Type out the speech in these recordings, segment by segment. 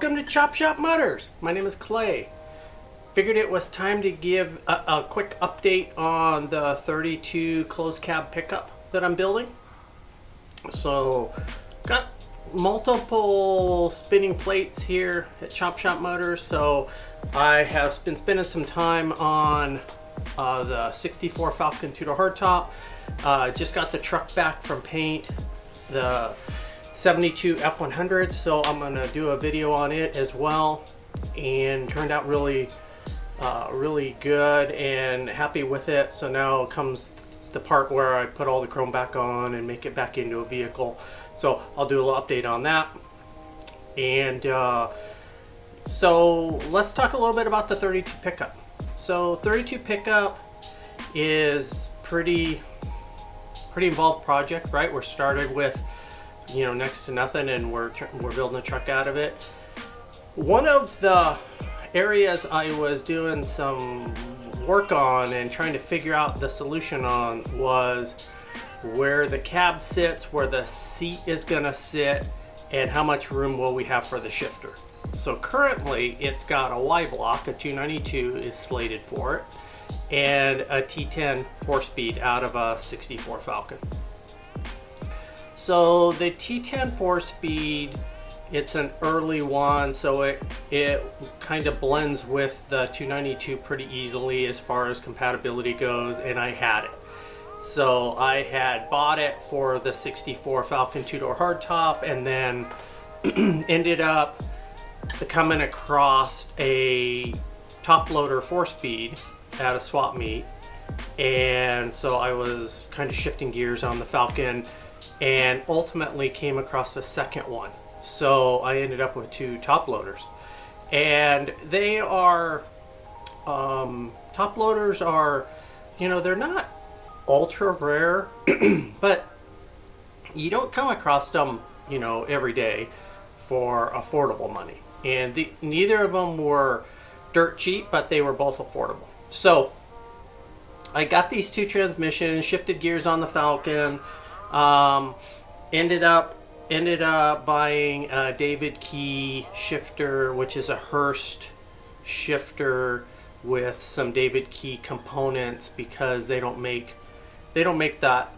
Welcome to Chop Shop Mutters. My name is Clay. Figured it was time to give a quick update on the 32 closed cab pickup that I'm building. So, got multiple spinning plates here at Chop Shop Mutters. So, I have been spending some time on the 64 Falcon two-door hardtop. Just got the truck back from paint. The 72 F100, so I'm gonna do a video on it as well, and turned out really good and happy with it. So now comes the part where I put all the chrome back on and make it back into a vehicle. So I'll do a little update on that. And so let's talk a little bit about the 32 pickup. So 32 pickup is pretty involved project, right? We're started with next to nothing, and we're building a truck out of it. One of the areas I was doing some work on and trying to figure out the solution on was where the cab sits, where the seat is gonna sit, and how much room will we have for the shifter. So currently it's got a Y block, a 292 is slated for it, and a T10 4-speed out of a 64 Falcon. So the T10 4-speed, it's an early one, so it kind of blends with the 292 pretty easily as far as compatibility goes, and I had it. So I had bought it for the 64 Falcon two-door hardtop, and then ended up coming across a top loader 4-speed at a swap meet, and so I was kind of shifting gears on the Falcon and ultimately came across a second one. So I ended up with two top loaders, and they are top loaders are, they're not ultra rare, but you don't come across them every day for affordable money. And neither of them were dirt cheap, but they were both affordable. So I got these two transmissions, shifted gears on the Falcon. Ended up buying a David Key shifter, which is a Hurst shifter with some David Key components, because they don't make that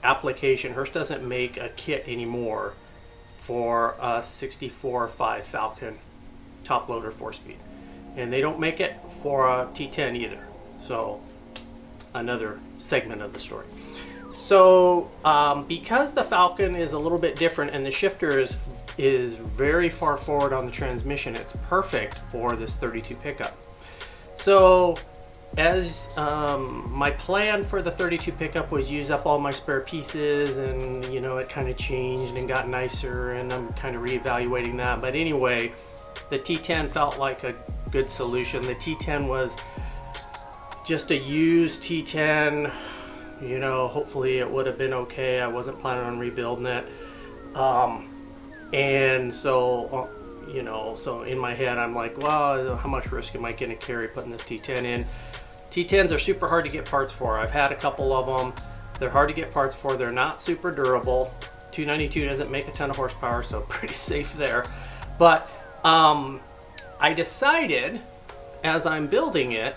application. Hurst doesn't make a kit anymore for a 64.5 Falcon top loader 4-speed, and they don't make it for a T10 either. So another segment of the story. So because the Falcon is a little bit different and the shifter is very far forward on the transmission, it's perfect for this 32 pickup. So as my plan for the 32 pickup was use up all my spare pieces, and it kind of changed and got nicer, and I'm kind of reevaluating that. But anyway, the T10 felt like a good solution. The T10 was just a used T10. Hopefully it would have been okay. I wasn't planning on rebuilding it. And so, so in my head, I'm like, well, how much risk am I going to carry putting this T10 in? T10s are super hard to get parts for. I've had a couple of them. They're hard to get parts for. They're not super durable. 292 doesn't make a ton of horsepower, so pretty safe there. But I decided, as I'm building it,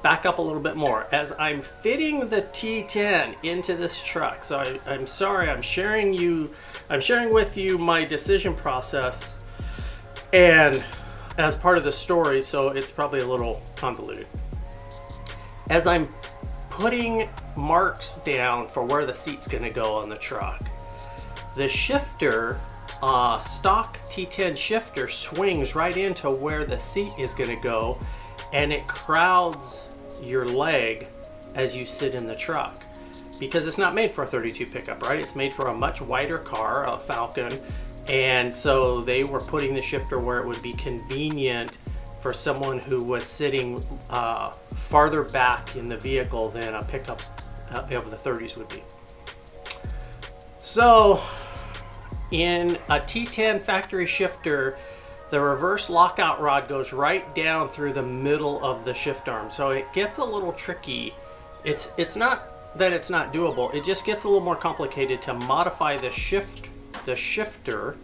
back up a little bit more. As I'm fitting the T10 into this truck, so I'm sorry, I'm sharing with you my decision process, and as part of the story, so it's probably a little convoluted. As I'm putting marks down for where the seat's going to go on the truck, the shifter, stock T10 shifter, swings right into where the seat is going to go, and it crowds your leg as you sit in the truck, because it's not made for a 32 pickup, right? It's made for a much wider car, a Falcon, and so they were putting the shifter where it would be convenient for someone who was sitting farther back in the vehicle than a pickup of the 30s would be. So in a T10 factory shifter, the reverse lockout rod goes right down through the middle of the shift arm. So it gets a little tricky. It's not that it's not doable. It just gets a little more complicated to modify the shifter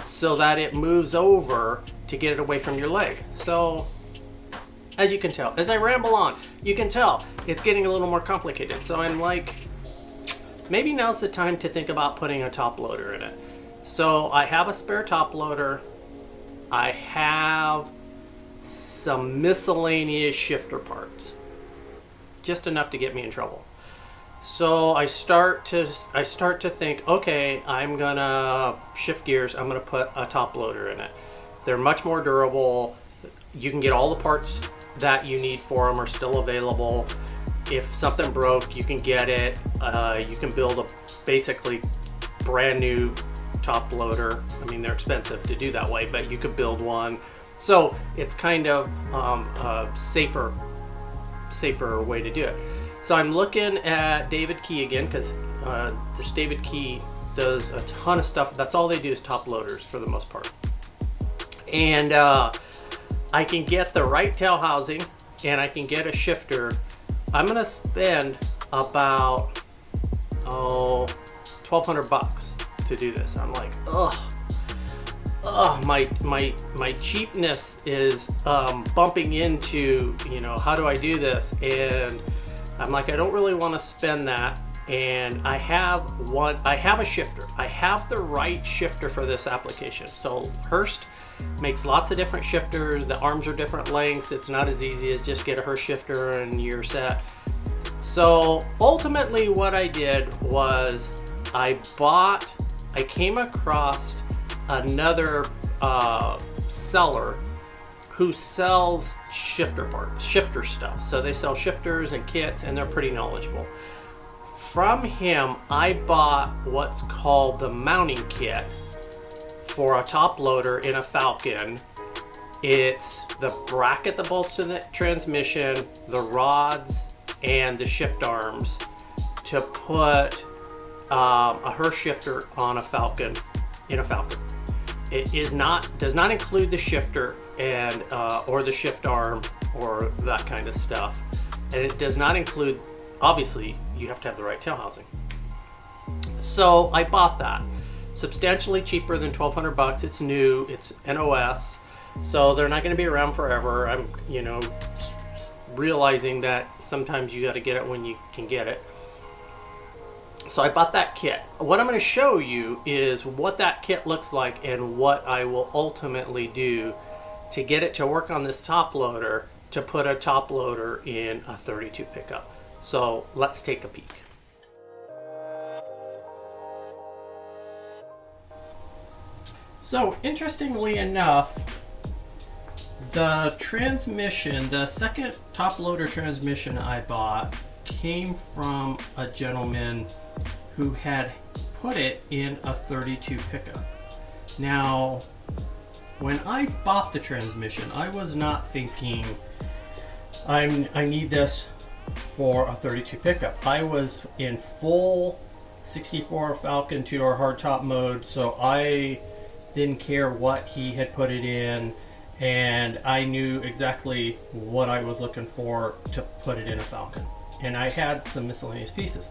so that it moves over to get it away from your leg. So as you can tell, as I ramble on, you can tell it's getting a little more complicated. So I'm like, maybe now's the time to think about putting a top loader in it. So I have a spare top loader. I have some miscellaneous shifter parts, just enough to get me in trouble. So I start to think, okay, I'm gonna shift gears. I'm gonna put a top loader in it. They're much more durable. You can get all the parts that you need for them are still available. If something broke, you can get it. You can build a basically brand new top loader. I mean, they're expensive to do that way, but you could build one. So it's kind of a safer way to do it. So I'm looking at David Key again, because this David Key does a ton of stuff. That's all they do is top loaders for the most part. And I can get the right tail housing and I can get a shifter. I'm gonna spend about $1,200 to do this. I'm like, my cheapness is bumping into, how do I do this? And I'm like, I don't really want to spend that. And I have a shifter. I have the right shifter for this application. So Hurst makes lots of different shifters. The arms are different lengths. It's not as easy as just get a Hurst shifter and you're set. So ultimately what I did was I came across another seller who sells shifter stuff. So they sell shifters and kits, and they're pretty knowledgeable. From him, I bought what's called the mounting kit for a top loader in a Falcon. It's the bracket that bolts to the transmission, the rods, and the shift arms to put a Hurst shifter on a Falcon, in a Falcon. It does not include the shifter and or the shift arm or that kind of stuff, and it does not include, obviously you have to have the right tail housing. So I bought that, substantially cheaper than $1,200. It's new, it's NOS, so they're not going to be around forever. I'm realizing that sometimes you got to get it when you can get it. So I bought that kit. What I'm going to show you is what that kit looks like and what I will ultimately do to get it to work on this top loader, to put a top loader in a 32 pickup. So let's take a peek. So interestingly enough, the transmission, the second top loader transmission I bought, came from a gentleman who had put it in a 32 pickup. Now, when I bought the transmission, I was not thinking I need this for a 32 pickup. I was in full 64 Falcon 2-door hardtop mode, so I didn't care what he had put it in, and I knew exactly what I was looking for to put it in a Falcon. And I had some miscellaneous pieces.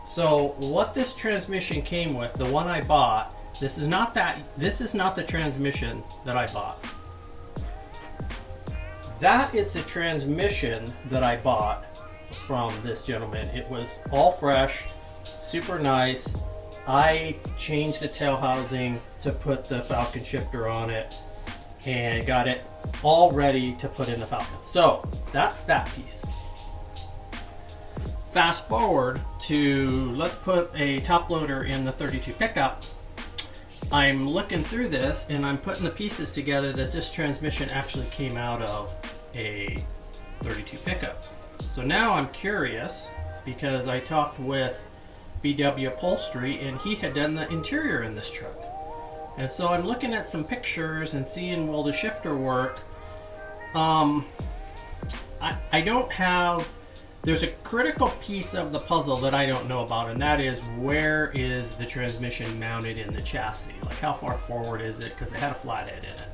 So what this transmission came with, the one I bought, this is not the transmission that I bought. That is the transmission that I bought from this gentleman. It was all fresh, super nice. I changed the tail housing to put the Falcon shifter on it and got it all ready to put in the Falcon. So that's that piece. Fast forward to, let's put a top loader in the 32 pickup. I'm looking through this and I'm putting the pieces together that this transmission actually came out of a 32 pickup. So now I'm curious, because I talked with BW Upholstery and he had done the interior in this truck. And so I'm looking at some pictures and seeing, will the shifter work? I don't have, there's a critical piece of the puzzle that I don't know about, and that is, where is the transmission mounted in the chassis? Like, how far forward is it? Because it had a flathead in it.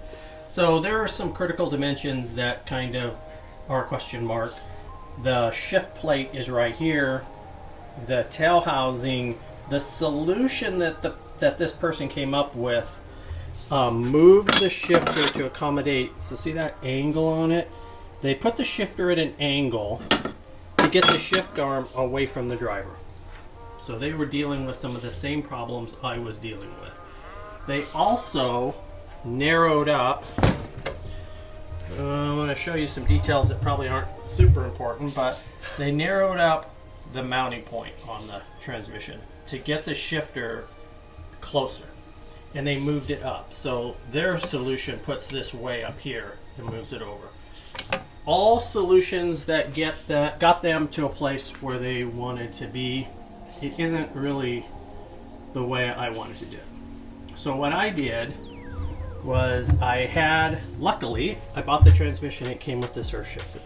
So there are some critical dimensions that kind of are a question mark. The shift plate is right here. The tail housing, the solution that this person came up with move the shifter to accommodate. So see that angle on it? They put the shifter at an angle to get the shift arm away from the driver. So they were dealing with some of the same problems I was dealing with. They also narrowed up. I want to show you some details that probably aren't super important, but they narrowed up the mounting point on the transmission to get the shifter closer, and they moved it up. So their solution puts this way up here and moves it over. All solutions that got them to a place where they wanted to be, it isn't really the way I wanted to do it. So what I did was luckily I bought the transmission. It came with this earth shifter.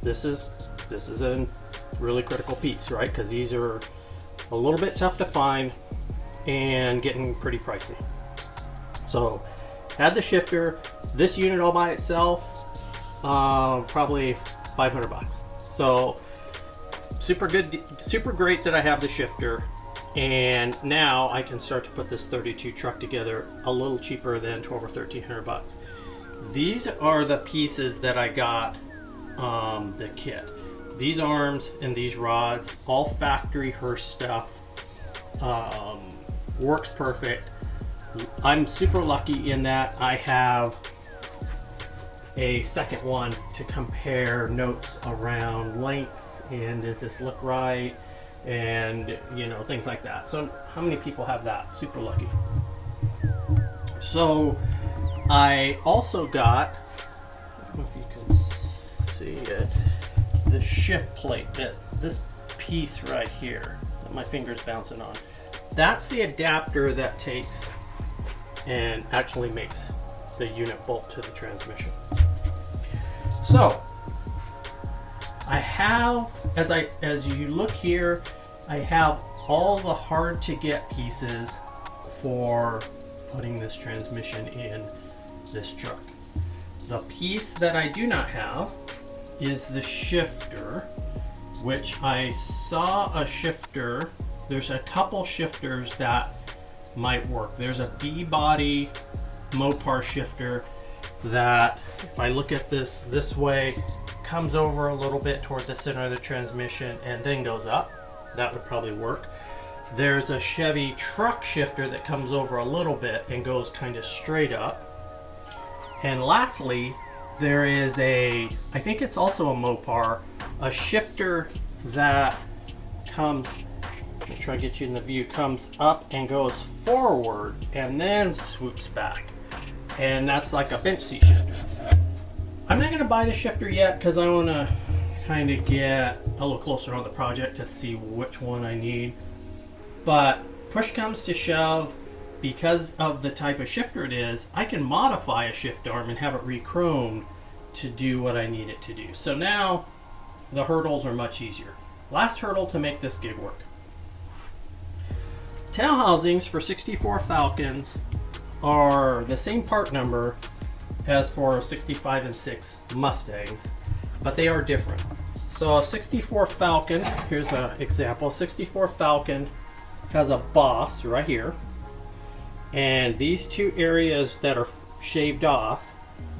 This is a really critical piece, right? Because these are a little bit tough to find and getting pretty pricey. So had the shifter. This unit all by itself, probably 500 bucks. So super good, super great that I have the shifter. And now I can start to put this 32 truck together a little cheaper than 12 or 1300 bucks. These are the pieces that I got, the kit. These arms and these rods, all factory Hurst stuff, works perfect. I'm super lucky in that I have a second one to compare notes around lengths and does this look right, and things like that. So how many people have that? Super lucky. So I also got, I don't know if you can see it, the shift plate, this piece right here that my finger's bouncing on. That's the adapter that takes and actually makes the unit bolt to the transmission. So I have, as you look here, I have all the hard to get pieces for putting this transmission in this truck. The piece that I do not have is the shifter, which I saw a shifter. There's a couple shifters that might work. There's a B-body Mopar shifter that, if I look at this way, comes over a little bit toward the center of the transmission and then goes up. That would probably work. There's a Chevy truck shifter that comes over a little bit and goes kind of straight up. And lastly, there is I think it's also a Mopar, a shifter that comes, let me try to get you in the view, comes up and goes forward and then swoops back. And that's like a bench seat shifter. I'm not going to buy the shifter yet because I want to kind of get a little closer on the project to see which one I need. But push comes to shove, because of the type of shifter it is, I can modify a shift arm and have it re-chromed to do what I need it to do. So now the hurdles are much easier. Last hurdle to make this gig work. Tail housings for 64 Falcons are the same part number as for 65 and 6 Mustangs, but they are different. So a 64 Falcon, here's an example. 64 Falcon has a boss right here, and these two areas that are shaved off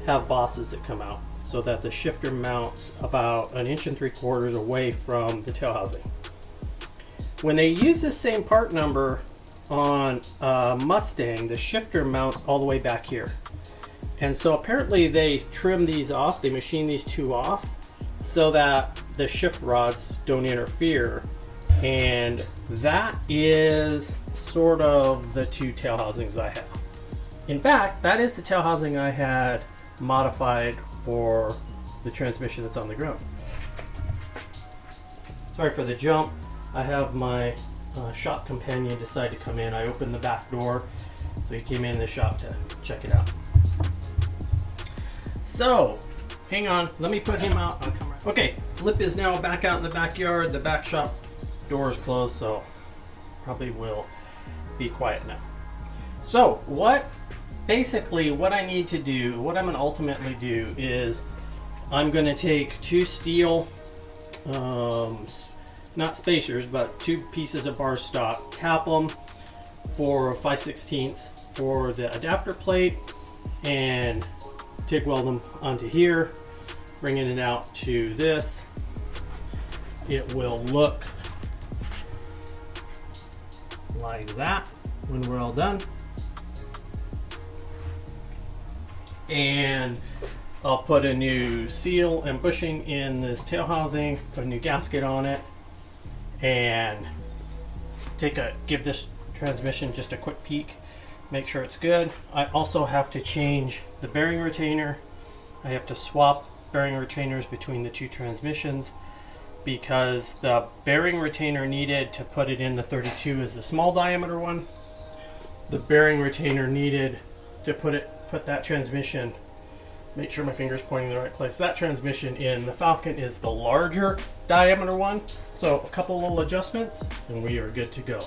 have bosses that come out so that the shifter mounts about 1 3/4 away from the tail housing. When they use the same part number on a Mustang, the shifter mounts all the way back here. And so apparently they trim these off, they machine these two off so that the shift rods don't interfere. And that is sort of the two tail housings I have. In fact, that is the tail housing I had modified for the transmission that's on the ground. Sorry for the jump. I have my shop companion decide to come in. I opened the back door, so he came in the shop to check it out. So, hang on, let me put him out. I'll come right. Okay, Flip is now back out in the backyard. The back shop door is closed, so probably will be quiet now. So, basically what I need to do, what I'm going to ultimately do is I'm going to take two steel, not spacers, but two pieces of bar stock, tap them for 5/16 for the adapter plate and TIG weld them onto here, bringing it out to this. It will look like that when we're all done. And I'll put a new seal and bushing in this tail housing, put a new gasket on it, and give this transmission just a quick peek, make sure it's good. I also have to change the bearing retainer. I have to swap bearing retainers between the two transmissions because the bearing retainer needed to put it in the 32 is the small diameter one. The bearing retainer needed to put that transmission, make sure my finger's pointing in the right place, that transmission in the Falcon is the larger diameter one. So a couple little adjustments and we are good to go.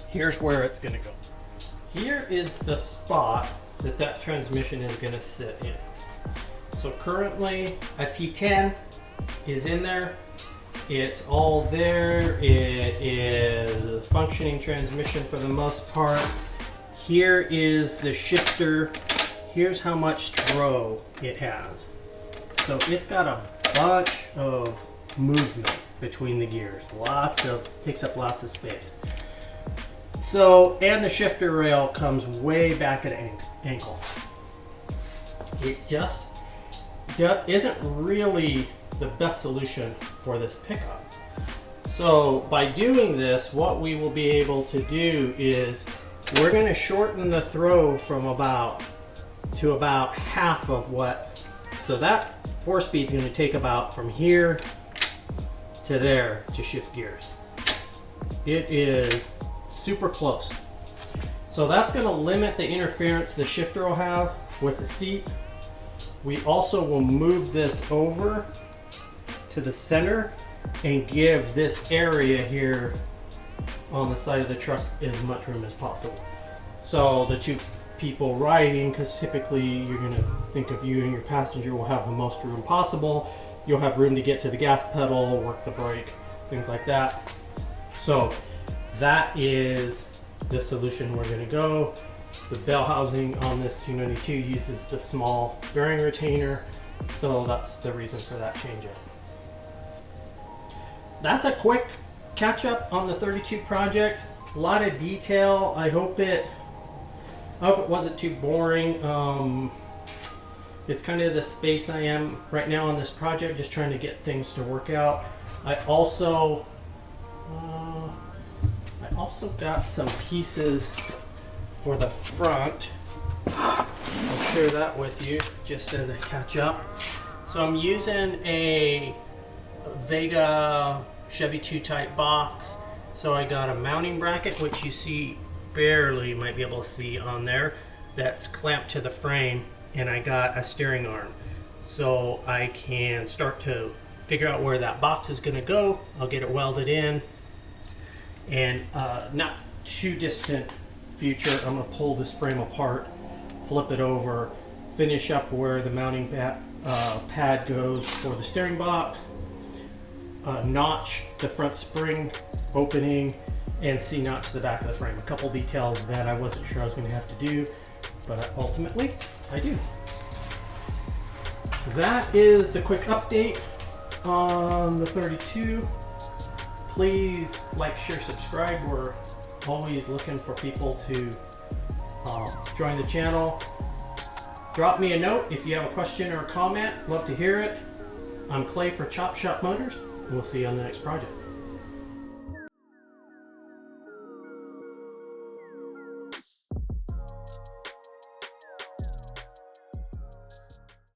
Here's where it's going to go. Here is the spot that transmission is going to sit in. So currently a T10 is in there. It's all there. It is a functioning transmission for the most part. Here is the shifter. Here's how much throw it has. So it's got a bunch of movement between the gears. Takes up lots of space. So, and the shifter rail comes way back at ankle. It just isn't really the best solution for this pickup. So by doing this, what we will be able to do is we're going to shorten the throw from about half of what, so that 4-speed is going to take about from here to there to shift gears. It is super close. So that's going to limit the interference the shifter will have with the seat. We also will move this over to the center and give this area here on the side of the truck as much room as possible. So the two people riding, because typically you're going to think of you and your passenger will have the most room possible. You'll have room to get to the gas pedal, work the brake, things like that. So that is the solution we're going to go. The bell housing on this 292 uses the small bearing retainer, so that's the reason for that change up. That's a quick catch up on the 32 project. A lot of detail. I hope it wasn't too boring. It's kind of the space I am right now on this project, just trying to get things to work out. I also got some pieces for the front. I'll share that with you just as a catch up. So I'm using a Vega Chevy 2 type box. So I got a mounting bracket, which you see barely, you might be able to see on there, that's clamped to the frame, and I got a steering arm. So I can start to figure out where that box is going to go. I'll get it welded in, and not too distant future, I'm going to pull this frame apart, flip it over, finish up where the mounting pad goes for the steering box, notch the front spring opening, and C-notch the back of the frame. A couple details that I wasn't sure I was going to have to do, but ultimately I do. That is the quick update on the 32. Please like, share, subscribe. We're always looking for people to join the channel. Drop me a note if you have a question or a comment. Love to hear it. I'm Clay for Chop Shop Motors, and we'll see you on the next project.